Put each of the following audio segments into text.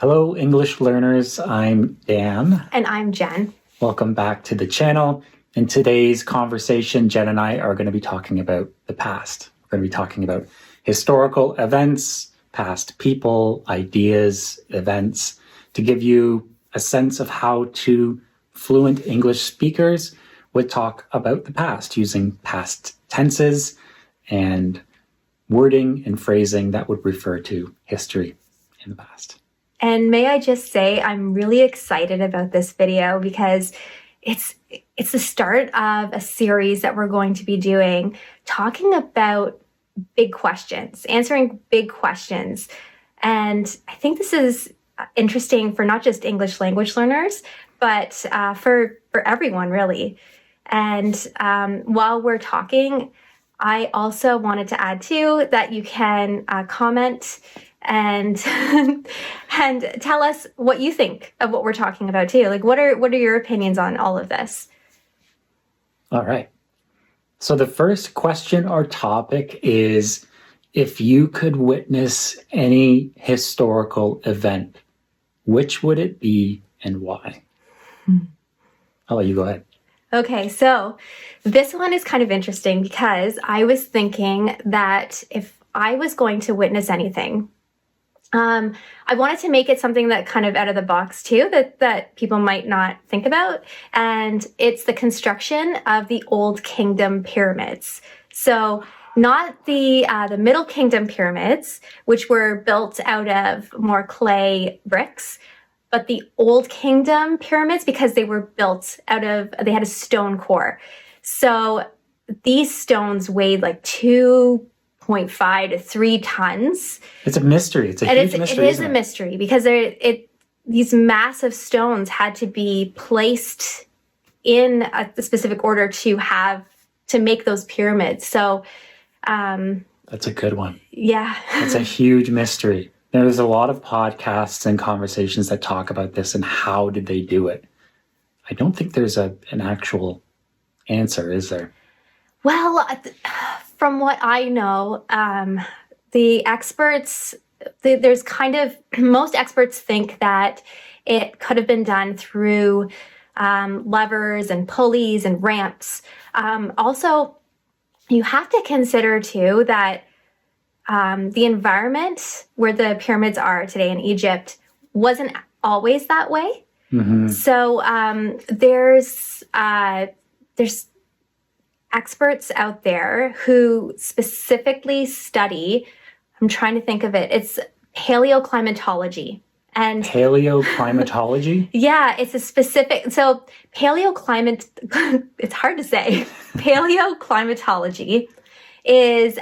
Hello, English learners. I'm Dan. And I'm Jen. Welcome back to the channel. In today's conversation, Jen and I are going to be talking about the past. We're going to be talking about historical events, past people, ideas, events, to give you a sense of how fluent English speakers would talk about the past using past tenses and wording and phrasing that would refer to history in the past. And may I just say, I'm really excited about this video because it's the start of a series that we're going to be doing, talking about big questions, answering big questions. And I think this is interesting for not just English language learners, but for everyone, really. And while we're talking, I also wanted to add, too, that you can comment and and tell us what you think of what we're talking about too. Like, what are your opinions on all of this? All right. So the first question or topic is, if you could witness any historical event, which would it be and why? I'll let you go ahead. Okay, so this one is kind of interesting because I was thinking that if I was going to witness anything, I wanted to make it something that kind of out of the box too, that people might not think about. And it's the construction of the Old Kingdom pyramids. So not the Middle Kingdom pyramids, which were built out of more clay bricks, but the Old Kingdom pyramids, because they were built they had a stone core. So these stones weighed like 2.5 to 3 tons. It's a mystery. It's a huge mystery. It is a mystery because these massive stones had to be placed in a specific order to make those pyramids. So that's a good one. Yeah. It's a huge mystery. There's a lot of podcasts and conversations that talk about this and how did they do it. I don't think there's an actual answer, is there? Well, from what I know, the experts, most experts think that it could have been done through levers and pulleys and ramps. Also, you have to consider too that the environment where the pyramids are today in Egypt wasn't always that way. Mm-hmm. So there's experts out there who specifically study, I'm trying to think of it, it's paleoclimatology. And paleoclimatology? Yeah, it's a specific, so it's hard to say. Paleoclimatology is,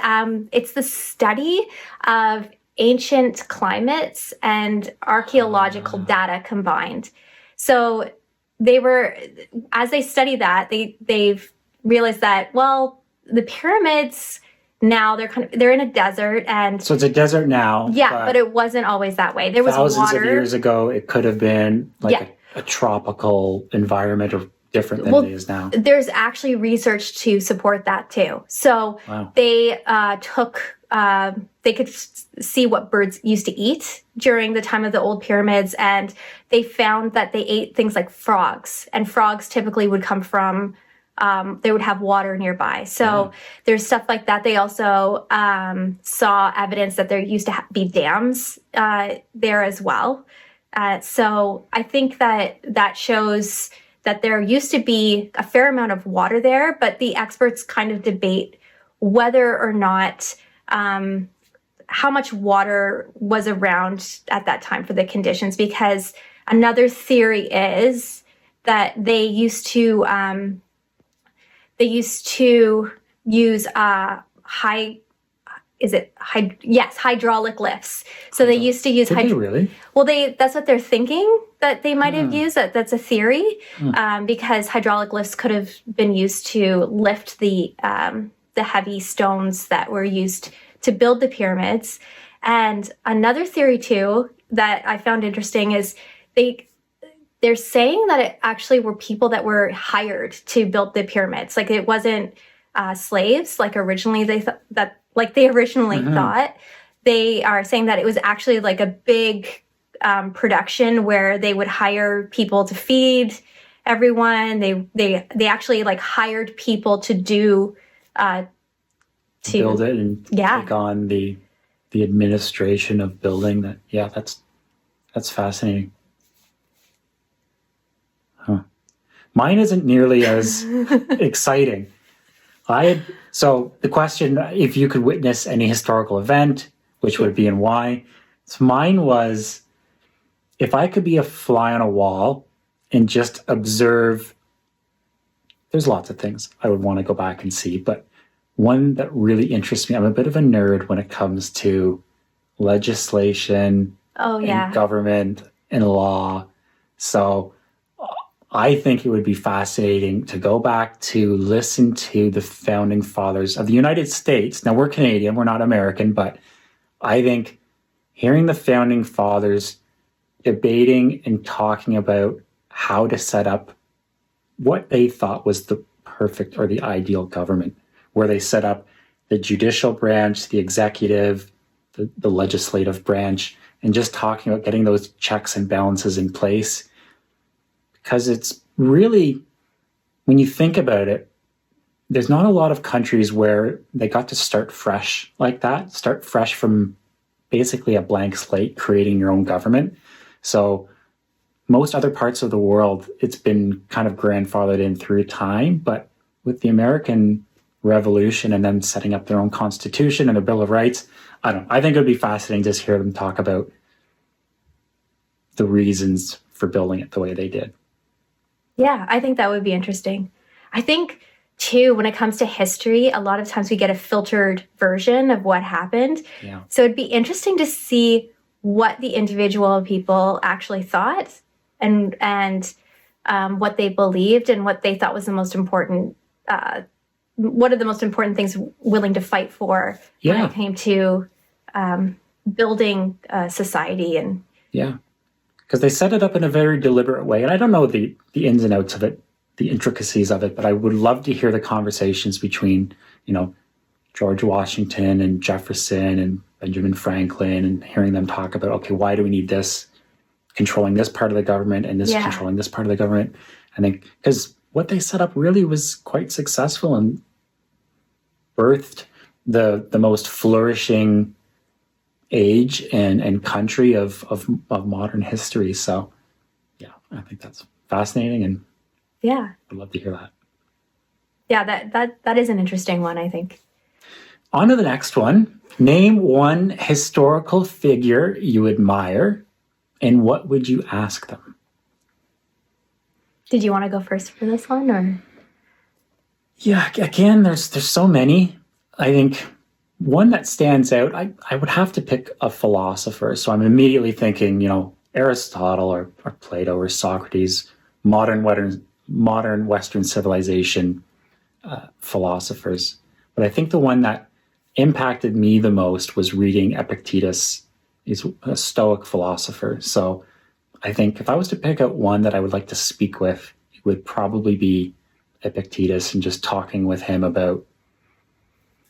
it's the study of ancient climates and archaeological data combined. So as they study that, they've realized that, well, the pyramids now they're in a desert, and so it's a desert now. Yeah, but it wasn't always that way. There was thousands water. of years ago. It could have been like a tropical environment or different than it is now. There's actually research to support that too. So they they could see what birds used to eat during the time of the old pyramids, and they found that they ate things like frogs, and frogs typically would come from they would have water nearby. So there's stuff like that. They also saw evidence that there used to be dams there as well. So I think that shows that there used to be a fair amount of water there, but the experts kind of debate whether or not how much water was around at that time for the conditions, because another theory is that they used to use hydraulic lifts. So they used to use really? Well, that's what they're thinking that they might have used. That's a theory, because hydraulic lifts could have been used to lift the heavy stones that were used to build the pyramids. And another theory too that I found interesting is they're saying that it actually were people that were hired to build the pyramids. Like, it wasn't slaves like originally they thought. They are saying that it was actually like a big production where they would hire people to feed everyone. They actually like hired people to do to build it and take on the administration of building that. Yeah, that's fascinating. Huh. Mine isn't nearly as exciting. So the question, if you could witness any historical event, which would it be and why? So mine was, if I could be a fly on a wall and just observe, there's lots of things I would want to go back and see, but one that really interests me, I'm a bit of a nerd when it comes to legislation and government and law. So I think it would be fascinating to go back to listen to the founding fathers of the United States. Now, we're Canadian, we're not American, but I think hearing the founding fathers debating and talking about how to set up what they thought was the perfect or the ideal government, where they set up the judicial branch, the executive, the legislative branch, and just talking about getting those checks and balances in place. Because it's really, when you think about it, there's not a lot of countries where they got to start fresh like that, start fresh from basically a blank slate, creating your own government. So most other parts of the world, it's been kind of grandfathered in through time. But with the American Revolution and them setting up their own constitution and their Bill of Rights, I think it would be fascinating just hear them talk about the reasons for building it the way they did. Yeah, I think that would be interesting. I think, too, when it comes to history, a lot of times we get a filtered version of what happened. Yeah. So it'd be interesting to see what the individual people actually thought and what they believed and what they thought was the most important, what are the most important things willing to fight for when it came to building society. And yeah. Because they set it up in a very deliberate way. And I don't know the ins and outs of it, the intricacies of it, but I would love to hear the conversations between, George Washington and Jefferson and Benjamin Franklin, and hearing them talk about, okay, why do we need this controlling this part of the government and this controlling this part of the government? I think because what they set up really was quite successful and birthed the most flourishing age and country of modern history. So yeah, I think that's fascinating, and I'd love to hear that. Yeah, that is an interesting one, I think. On to the next one. Name one historical figure you admire, and what would you ask them? Did you want to go first for this one, or? Yeah, again, there's so many. I think one that stands out, I would have to pick a philosopher. So I'm immediately thinking, Aristotle or Plato or Socrates, modern Western civilization philosophers. But I think the one that impacted me the most was reading Epictetus. He's a Stoic philosopher. So I think if I was to pick out one that I would like to speak with, it would probably be Epictetus, and just talking with him about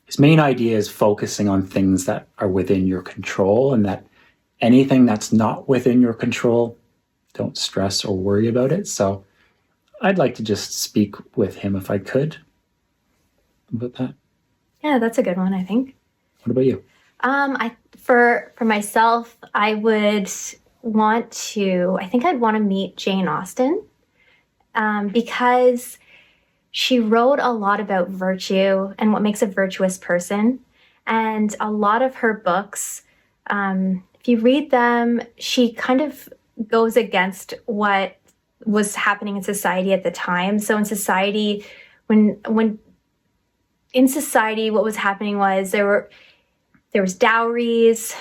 his main idea is focusing on things that are within your control, and that anything that's not within your control, don't stress or worry about it. So I'd like to just speak with him if I could about that. Yeah, that's a good one, I think. What about you? For myself, I think I'd want to meet Jane Austen, because she wrote a lot about virtue and what makes a virtuous person. And a lot of her books, if you read them, she kind of goes against what was happening in society at the time. So in society, what was happening was there was dowries.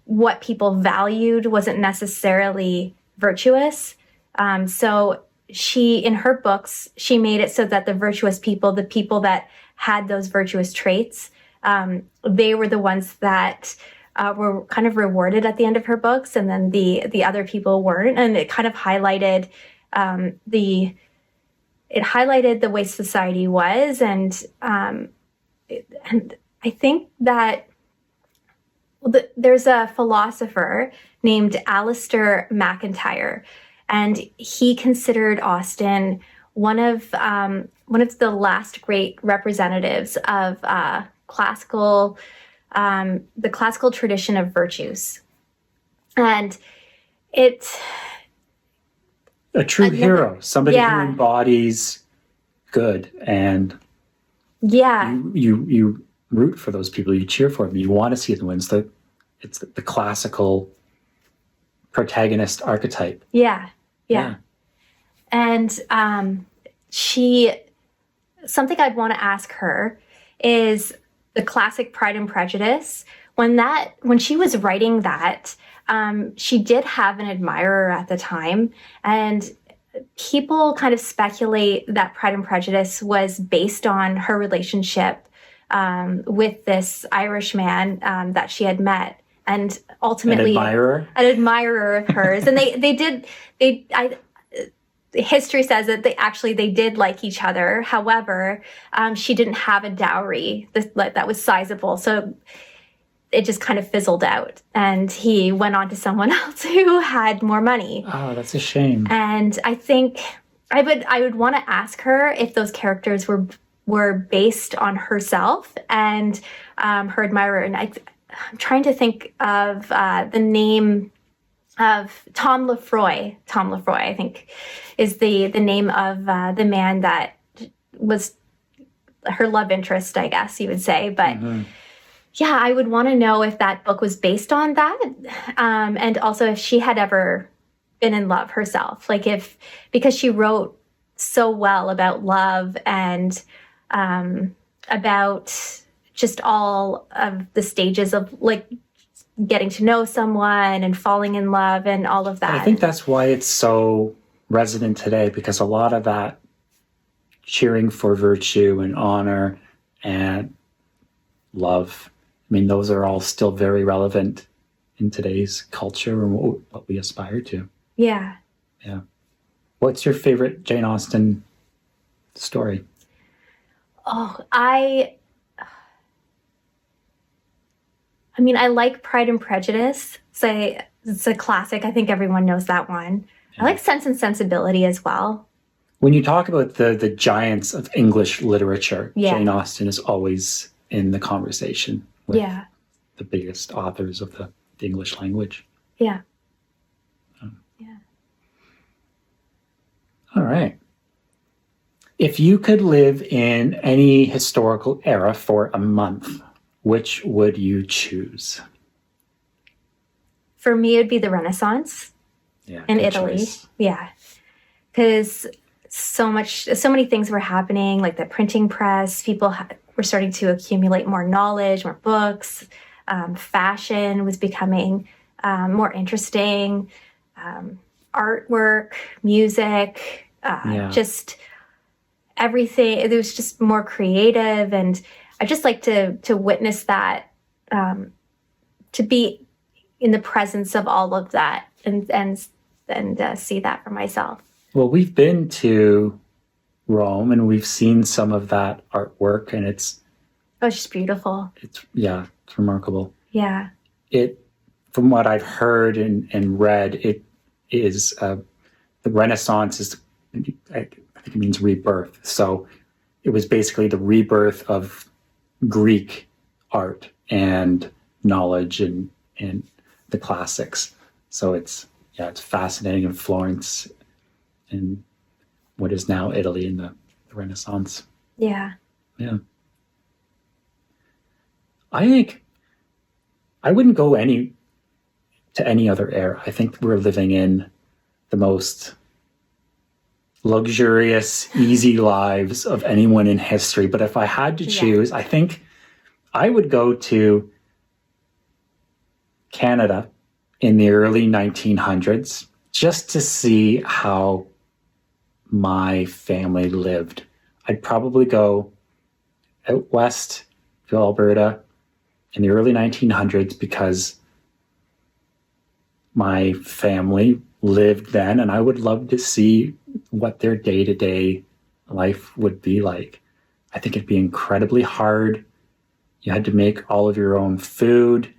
What people valued wasn't necessarily virtuous. So in her books, she made it so that the virtuous people, the people that had those virtuous traits, they were the ones that were kind of rewarded at the end of her books, and then the other people weren't. And it kind of highlighted the way society was, and I think that there's a philosopher named Alistair MacIntyre, and he considered Austen one of the last great representatives of the classical tradition of virtues, and it's a true hero, somebody who embodies good, and you root for those people, you cheer for them, you want to see them win. It's the classical protagonist archetype. Yeah. And something I'd want to ask her is the classic Pride and Prejudice. When she was writing that, she did have an admirer at the time, and people kind of speculate that Pride and Prejudice was based on her relationship with this Irish man that she had met, and ultimately an admirer of hers. And history says that they did like each other. However, she didn't have a dowry that was sizable, so it just kind of fizzled out, and he went on to someone else who had more money. Oh, that's a shame. And I think I would want to ask her if those characters were based on herself and her admirer. And I'm trying to think of the name of Tom Lefroy. Tom Lefroy, I think, is the name of the man that was her love interest, I guess you would say. But yeah, I would want to know if that book was based on that, and also if she had ever been in love herself. Because she wrote so well about love and about just all of the stages of getting to know someone and falling in love and all of that. I think that's why it's so resonant today, because a lot of that cheering for virtue and honor and love, I mean, those are all still very relevant in today's culture and what we aspire to. Yeah. Yeah. What's your favorite Jane Austen story? Oh, I mean, I like Pride and Prejudice. It's a classic. I think everyone knows that one. Yeah. I like Sense and Sensibility as well. When you talk about the giants of English literature, Jane Austen is always in the conversation with the biggest authors of the English language. Yeah. All right. If you could live in any historical era for a month, which would you choose? For me, it'd be the Renaissance in Italy. Choice. Yeah. Because so many things were happening, like the printing press. People were starting to accumulate more knowledge, more books. Fashion was becoming more interesting. Artwork, music, just everything. It was just more creative, and I just like to witness that, to be in the presence of all of that, and see that for myself. Well, we've been to Rome and we've seen some of that artwork, and it's just beautiful. It's remarkable. Yeah. From what I've heard and read, it is the Renaissance is, I think it means rebirth. So it was basically the rebirth of Greek art and knowledge and the classics. So it's fascinating in Florence and what is now Italy in the Renaissance. Yeah. Yeah. I think I wouldn't go to any other era. I think we're living in the most luxurious, easy lives of anyone in history. But if I had to choose, I think I would go to Canada in the early 1900s just to see how my family lived. I'd probably go out west to Alberta in the early 1900s because my family lived then, and I would love to see what their day-to-day life would be like. I think it'd be incredibly hard. You had to make all of your own food.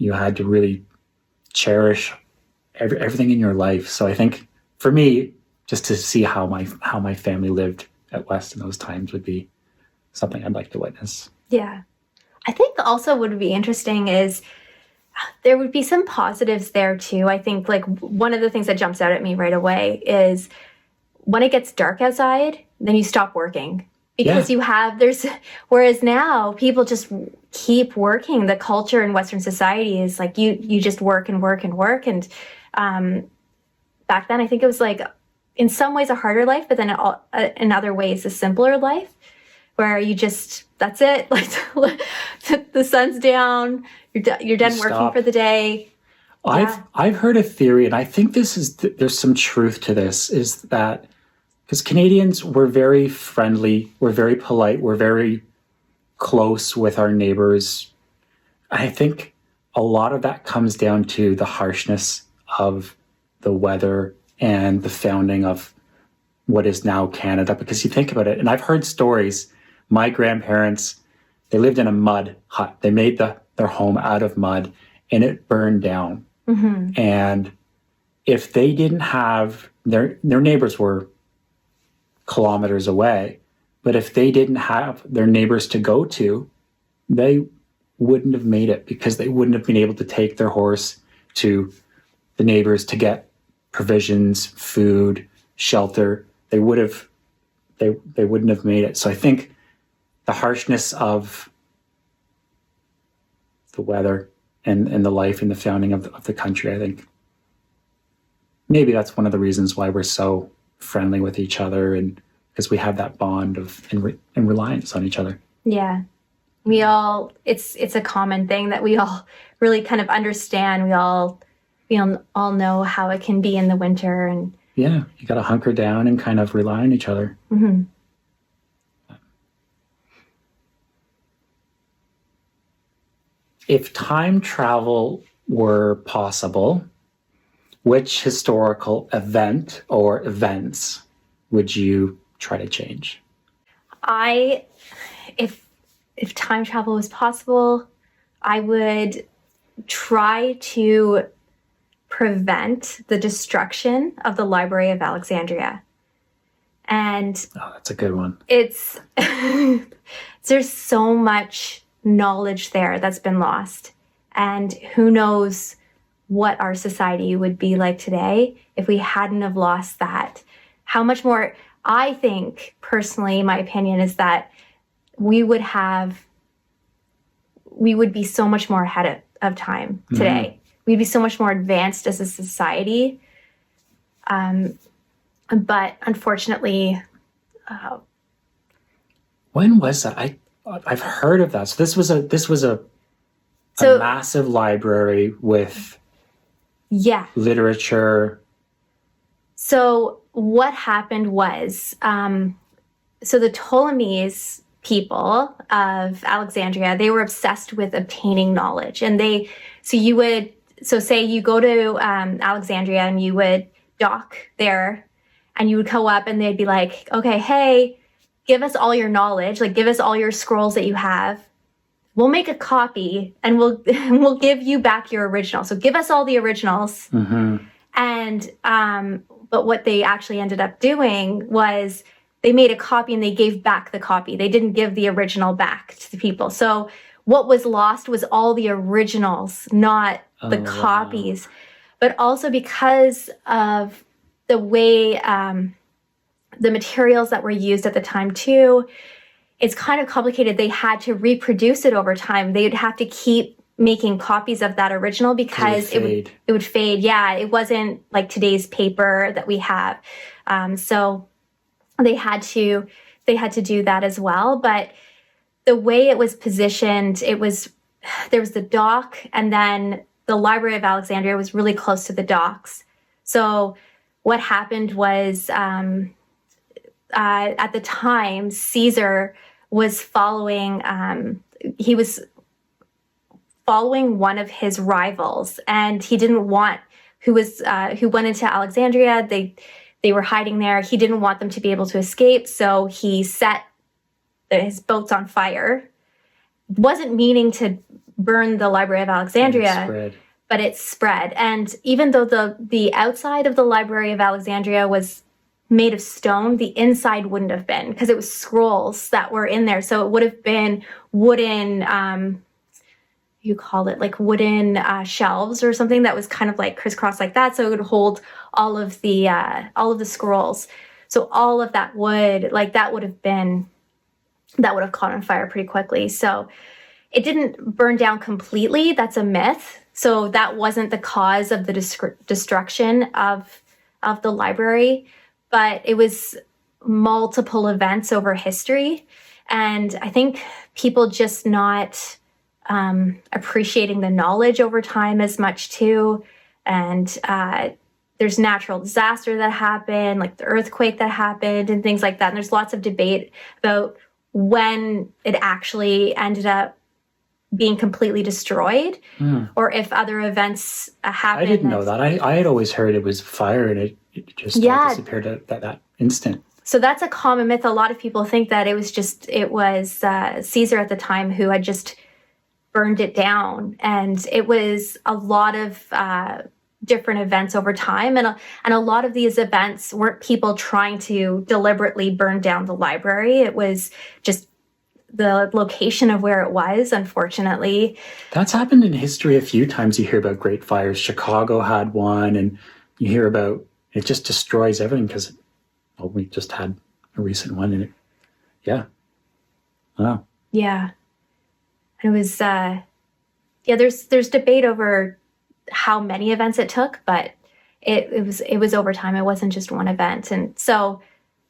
you had to really cherish everything in your life. So I think for me, just to see how my family lived at West in those times would be something I'd like to witness. Yeah. I think also what would be interesting is there would be some positives there too. I think like one of the things that jumps out at me right away is when it gets dark outside, then you stop working because whereas now people just keep working. The culture in Western society is like you just work and work and work. And back then I think it was like in some ways a harder life, but then in other ways a simpler life where you just, that's it. Like the sun's down, you're done working for the day. I've heard a theory, and I think there's some truth to this, is that because Canadians, we're very friendly, we're very polite, we're very close with our neighbors. I think a lot of that comes down to the harshness of the weather and the founding of what is now Canada. Because you think about it, and I've heard stories, my grandparents, they lived in a mud hut. They made their home out of mud, and it burned down. Mm-hmm. And if they didn't have, their neighbors were kilometers away, but if they didn't have their neighbors to go to, they wouldn't have made it because they wouldn't have been able to take their horse to the neighbors to get provisions, food, shelter. They wouldn't have made it. So I think the harshness of the weather and the life and the founding of the country, I think maybe that's one of the reasons why we're so friendly with each other, and because we have that bond of and reliance on each other. Yeah. We all, it's a common thing that we all really kind of understand. We all know how it can be in the winter, and yeah, you got to hunker down and kind of rely on each other. Mm-hmm. If time travel were possible, which historical event or events would you try to change? If time travel was possible, I would try to prevent the destruction of the Library of Alexandria. And that's a good one. It's there's so much knowledge there that's been lost. And who knows what our society would be like today if we hadn't have lost that. How much more, I think, personally, my opinion is that we would be so much more ahead of time today. Mm-hmm. We'd be so much more advanced as a society. But unfortunately... when was that? I've heard of that. So this was a massive library with literature. So what happened was, so the Ptolemies people of Alexandria, they were obsessed with obtaining knowledge, and say you go to Alexandria and you would dock there, and you would go up and they'd be like, okay, hey, give us all your knowledge, like give us all your scrolls that you have. We'll make a copy and we'll give you back your original. So give us all the originals. Mm-hmm. And but what they actually ended up doing was they made a copy and they gave back the copy. They didn't give the original back to the people. So what was lost was all the originals, not the copies. Wow. But also because of the way the materials that were used at the time too, it's kind of complicated. They had to reproduce it over time. They'd have to keep making copies of that original because it would fade. Yeah, it wasn't like today's paper that we have. So they had to do that as well. But the way it was positioned, there was the dock, and then the Library of Alexandria was really close to the docks. So what happened was at the time, Caesar was following one of his rivals, and he didn't want who went into Alexandria. They were hiding there. He didn't want them to be able to escape, so he set his boats on fire. Wasn't meaning to burn the Library of Alexandria, but it spread. And even though the outside of the Library of Alexandria was made of stone, the inside wouldn't have been, because it was scrolls that were in there. So it would have been wooden, you call it like wooden shelves or something that was kind of like crisscross like that. So it would hold all of the scrolls. So all of that wood, like that would have caught on fire pretty quickly. So it didn't burn down completely. That's a myth. So that wasn't the cause of the destruction of the library, but it was multiple events over history. And I think people just not appreciating the knowledge over time as much too. And there's natural disaster that happened, like the earthquake that happened and things like that. And there's lots of debate about when it actually ended up being completely destroyed, or if other events happened. I didn't know that. I had always heard it was fire and it just disappeared at that instant. So that's a common myth. A lot of people think that it was Caesar at the time who had just burned it down, and it was a lot of different events over time, and a lot of these events weren't people trying to deliberately burn down the library. It was just the location of where it was, unfortunately. That's happened in history a few times. You hear about great fires. Chicago had one, and you hear about it just destroys everything because, we just had a recent one in it. Yeah. Wow. Yeah. It was, there's debate over how many events it took, but it was over time. It wasn't just one event. And so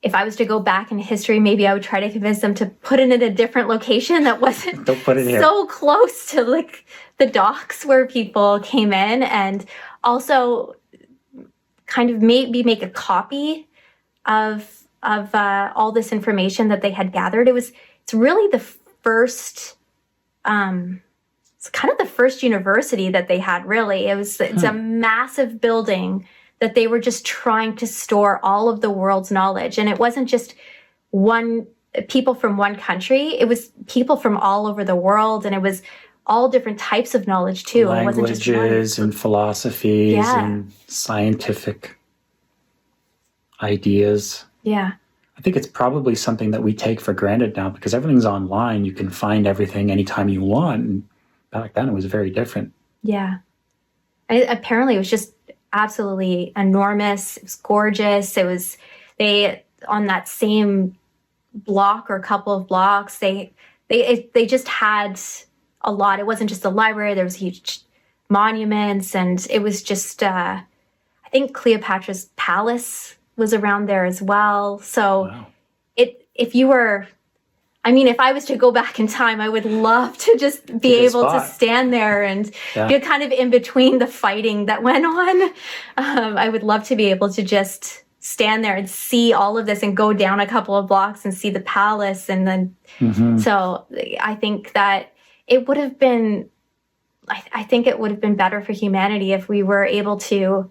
if I was to go back in history, maybe I would try to convince them to put it in a different location that wasn't so close to like the docks where people came in, and also kind of maybe make a copy of all this information that they had gathered. It's really the first, it's kind of the first university that they had, really. It's a massive building that they were just trying to store all of the world's knowledge. And it wasn't just people from one country. It was people from all over the world. And it was all different types of knowledge too. Languages and philosophies and scientific ideas. Yeah. I think it's probably something that we take for granted now because everything's online. You can find everything anytime you want. And back then it was very different. Yeah. And apparently it was just absolutely enormous. It was gorgeous. It was, on that same block or couple of blocks, they just had a lot. It wasn't just a library. There was huge monuments, and it was just, I think Cleopatra's palace was around there as well. So wow. If I was to go back in time, I would love to just be able to stand there and get kind of in between the fighting that went on. I would love to be able to just stand there and see all of this and go down a couple of blocks and see the palace. And then, so I think that it would have been, I think it would have been better for humanity if we were able to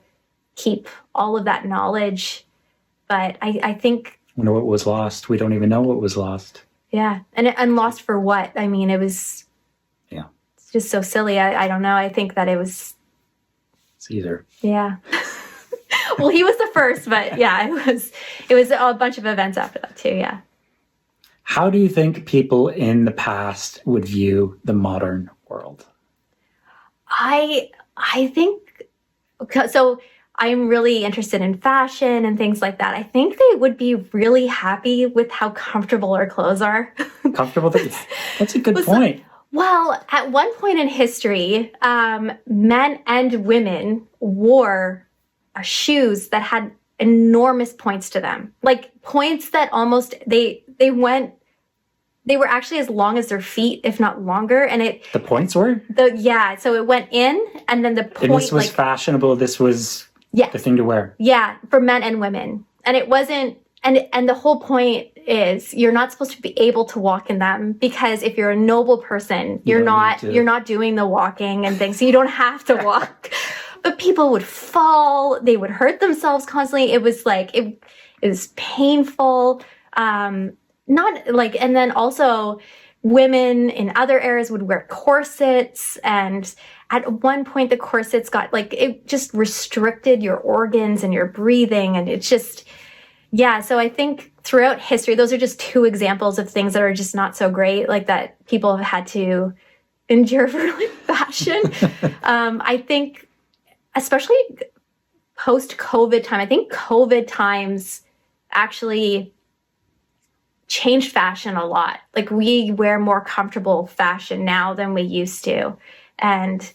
keep all of that knowledge. But I think... I wonder what was lost. We don't even know what was lost. Yeah. And lost for what? I mean, it was... Yeah. It's just so silly. I don't know. I think that it was... Caesar. Yeah. Well, he was the first, but yeah, it was a bunch of events after that too, yeah. How do you think people in the past would view the modern world? I think... So... I'm really interested in fashion and things like that. I think they would be really happy with how comfortable our clothes are. Comfortable? That's a good point. Well, at one point in history, men and women wore shoes that had enormous points to them. Like points that almost, they were actually as long as their feet, if not longer. And the points were? So it went in and then the point. And this was fashionable. This was... Yeah. The thing to wear. Yeah, for men and women. And it wasn't, and the whole point is you're not supposed to be able to walk in them because if you're a noble person, you're not doing the walking and things, so you don't have to walk. But people would fall, they would hurt themselves constantly. It was like, it was painful. And then also women in other eras would wear corsets, and at one point the corsets got like, it just restricted your organs and your breathing, and it's just, yeah. So I think throughout history, those are just two examples of things that are just not so great, like that people have had to endure for like fashion. I think especially post-COVID time, I think COVID times actually changed fashion a lot. Like we wear more comfortable fashion now than we used to. And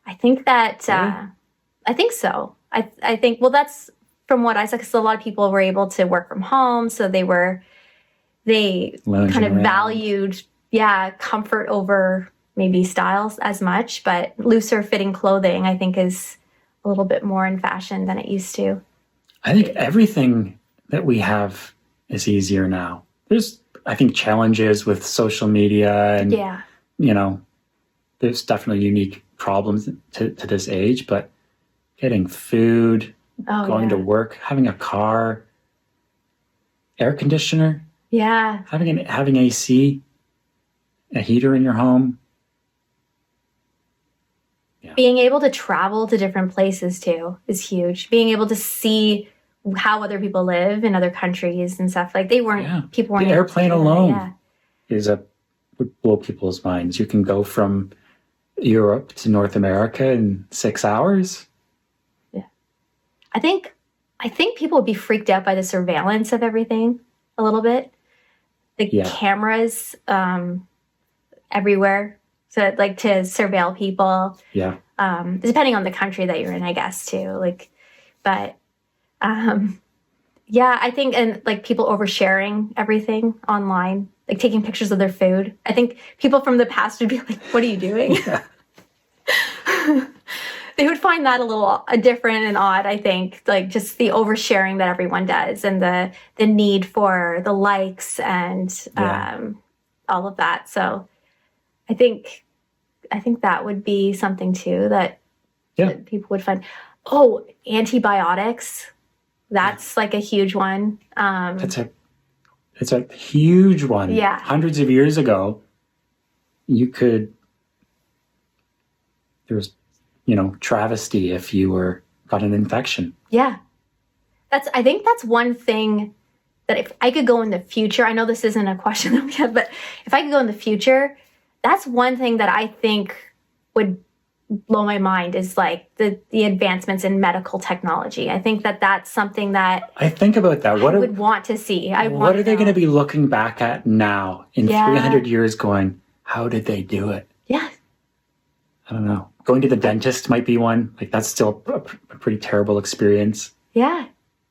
I think that, I think so. I think, well, that's from what I saw, because a lot of people were able to work from home. So they Lounging kind of around. valued, comfort over maybe styles as much, but looser fitting clothing, I think, is a little bit more in fashion than it used to. I think everything that we have is easier now. There's, I think, challenges with social media and, there's definitely unique problems to this age, but getting food, going to work, having a car, air conditioner, having AC, a heater in your home. Yeah. Being able to travel to different places too is huge. Being able to see how other people live in other countries and stuff. Like people weren't. The airplane alone would blow people's minds. You can go from Europe to North America in 6 hours. Yeah. I think people would be freaked out by the surveillance of everything a little bit. The cameras everywhere. So like to surveil people. Yeah. Depending on the country that you're in, I guess too. Like, but I think, and like people oversharing everything online, like taking pictures of their food. I think people from the past would be like, "What are you doing?" Yeah. They would find that a little different and odd. I think, like just the oversharing that everyone does, and the need for the likes and all of that. So, I think that would be something too that people would find. Oh, antibiotics. That's like a huge one. It's a huge one. Yeah. Hundreds of years ago, there was, travesty if you got an infection. Yeah. I think that's one thing that if I could go in the future, I know this isn't a question that we have, but if I could go in the future, that's one thing that I think would blow my mind is like the advancements in medical technology. I think that that's something that I think about that. I would want to see. What are they going to be looking back at now in 300 years going, how did they do it? Yeah. I don't know. Going to the dentist might be one. Like that's still a pretty terrible experience. Yeah.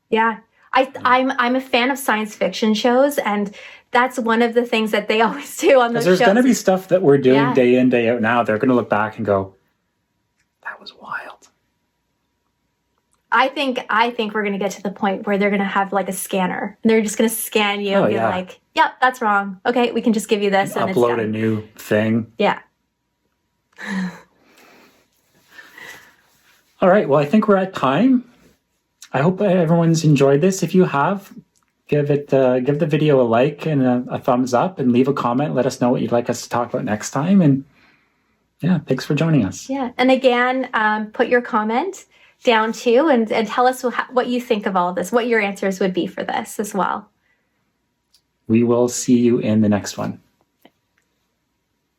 Yeah. I'm a fan of science fiction shows, and that's one of the things that they always do on those shows. There's going to be stuff that we're doing day in, day out now. They're going to look back and go, that was wild. I think we're going to get to the point where they're going to have like a scanner. And they're just going to scan you and be like, yep, that's wrong. Okay, we can just give you this. And upload a new thing. Yeah. All right. Well, I think we're at time. I hope everyone's enjoyed this. If you have, give the video a like and a thumbs up, and leave a comment. Let us know what you'd like us to talk about next time. And thanks for joining us. Yeah. And again, put your comment down too, and tell us what you think of all of this, what your answers would be for this as well. We will see you in the next one.